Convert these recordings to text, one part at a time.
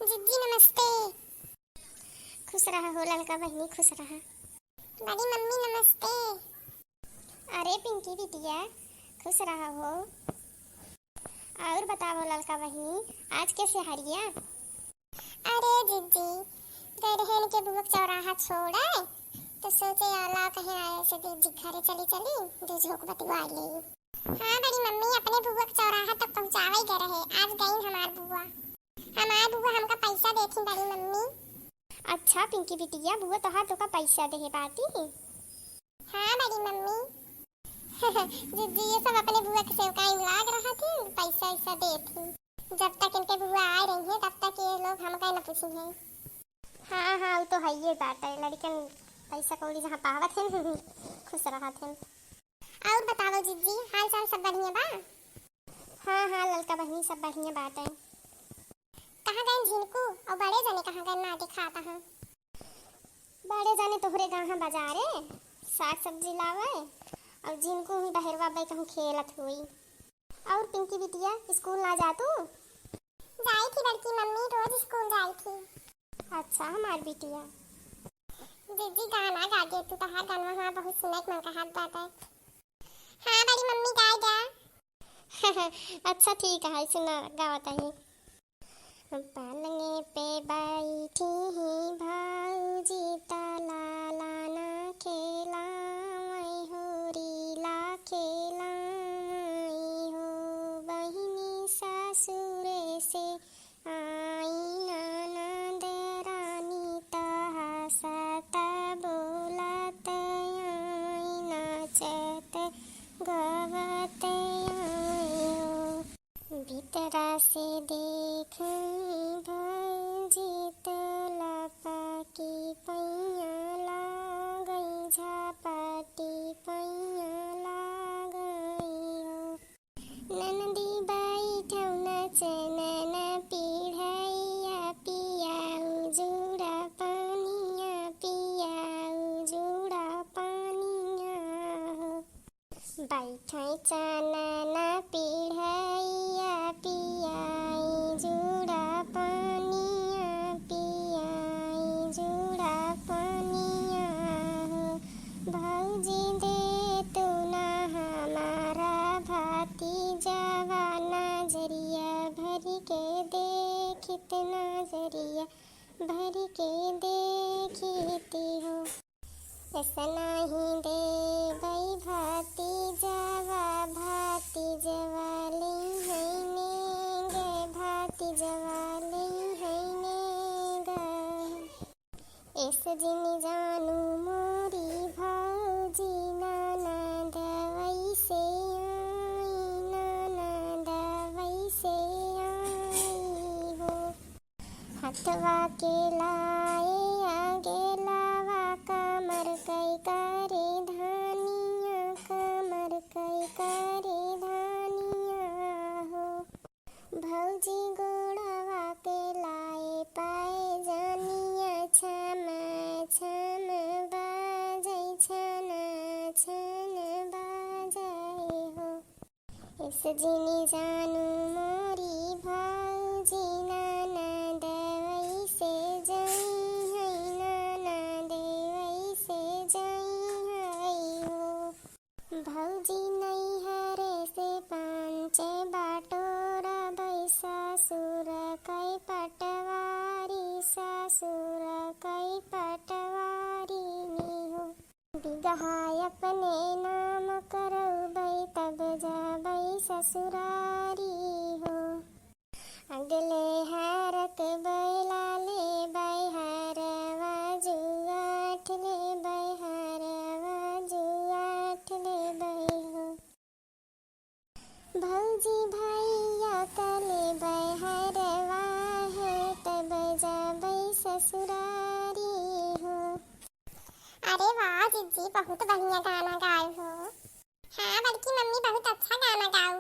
जिज्जी नमस्ते। खुश रहा हो ललका बहनी, खुश रहा। बड़ी मम्मी नमस्ते। अरे पिंकी बिटिया, खुश रहा हो। और बताओ ललका बहनी, आज कैसे हारिया? अरे जिज्जी गए रहन के बुबक चौराहा छोड़े तो सोचे आला कहीं आए से दीदी घरे चली दो झोंक बतिवा ले। हाँ बड़ी मम्मी, अपने बुबक चौराहा तक पहुँचावे गए रहे। आज गई हमार बुआ हमका पैसा देती बड़ी मम्मी। अच्छा पिंकी बिटिया, बुआ तोहार तो का पैसा दे बाटी? हाँ बड़ी मम्मी। जिज्जी ये सब अपने बुआ के सेवकाई लाग रहा थी, पैसा ऐसा देती। जब तक इनके बुआ आ रही है तब तक ये लोग हमका न पूछी है। हाँ हाँ, वो तो है ये बात है, लड़कन पैसा कौड़ी जहाँ पावत है खुश रहा थे। और बताओ जिज्जी, हाल चाल सब बढ़िया बा? हाँ हाँ ललका बहनी, सब बढ़िया बात है। कहाँ गए झिनकू और बड़े जने कहाँ गए ना दिखाता है? बड़े जाने तोहरे गाँव बाजारे साग सब्जी लावे और जिनको ही बहरवा बे कहूँ खेलत हुई। और पिंकी बिटिया स्कूल ना जा तू? जाई थी बड़की मम्मी, रोज स्कूल जाई थी। अच्छा हमार बिटिया। दीदी गाना गा दे तू, तो हर गाना वहाँ बहुत सुने मन का हाथ बात है। हाँ बड़ी मम्मी गाए गा। अच्छा ठीक है, सुना गावत है। पलंगे पे बैठी ही भाऊजी ताला लाना खेला हो रीला खेला हो बहिनी सासुरे से आई ननद रानी तहा सता बोलत आई नाचत गवत आई हो भीतरा से देख भौजी तलपा की पैया लागई झापाटी पैया लागई हो ननदी बैठौ नचनन पीढ़ैया पियाऊ जुड़ा पानिया पियाऊ जुड़ा पानिया हो बैठै चनन पीढ़ैया पियाई जुड़ा पानिया पियाई जुड़ा पानिया हो भौजी दे तू ना हमारा भातीजावा नजरिया भरी के देखित नजरिया भरी के देखती हो ऐसा नहीं दे भाई भातीजावा भातीजावा ली है ने गे भातीजावा ली है ने गे इस जिनी जानू मोरी भौजी ननद वैसे आई ननद वैसे आई हो हथवा के लाए आगे लावा कमर कई करे धानिया कमर कई करे धानिया हो भौजी गोड़वा पे लाए पाए जानिया छम छम बाजै छन छन बाजै हो इस जिनी जानू मोरी भौजी ननद वैसे जई है ननद वैसे जई है हो भौजी नैहरे से पांच बाटोरा बै सासुर कई पटवारी सासुर कई पटवारी नी हो बिगहा अपने नाम करबै तब जाबै ससुरारी हो अगले हरक बैला ले बैहर जुआठ ले बैहर जुआठ ले बै हो भौजी भैया तले बैहर है तब जाबै ससुरारी हो। अरे वाह जिज्जी, बहुत बढ़िया गाना गाए हो। हाँ बड़की मम्मी, बहुत अच्छा गाना गाओ।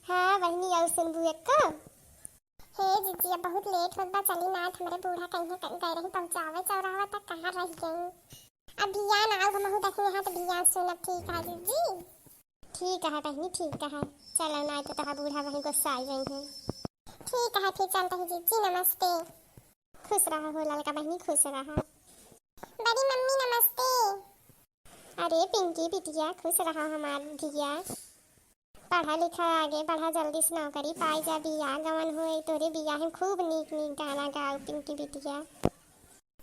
हाँ बहनी, और सुनबू एक का? हे जिज्जी अब बहुत लेट होत बा, चली ना हमरे बूढ़ा कहीं गए रही पहुँचावे चौराहा तक, कहाँ रह गई। अब भिया ना आओ, हमहू देखनी है तो भिया सुनब, ठीक है जिज्जी? ठीक है बहनी, ठीक है। चलो ना तो तहा बूढ़ा बहन गुस्सा आई रही है। ठीक है फिर चलते हैं जीजी, नमस्ते। खुश रहा हो ललका बहनी, खुश रहा। बड़ी मम्मी नमस्ते। अरे पिंकी बिटिया, खुश रहा हमार धिया। पढ़ा लिखा आगे बढ़ा, जल्दी से नौकरी पाई जा, बिया गवन होए तोरे बिया हम खूब नीक नीक गाना गाओ पिंकी बिटिया।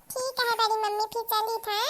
ठीक है बड़ी मम्मी फिर चली था।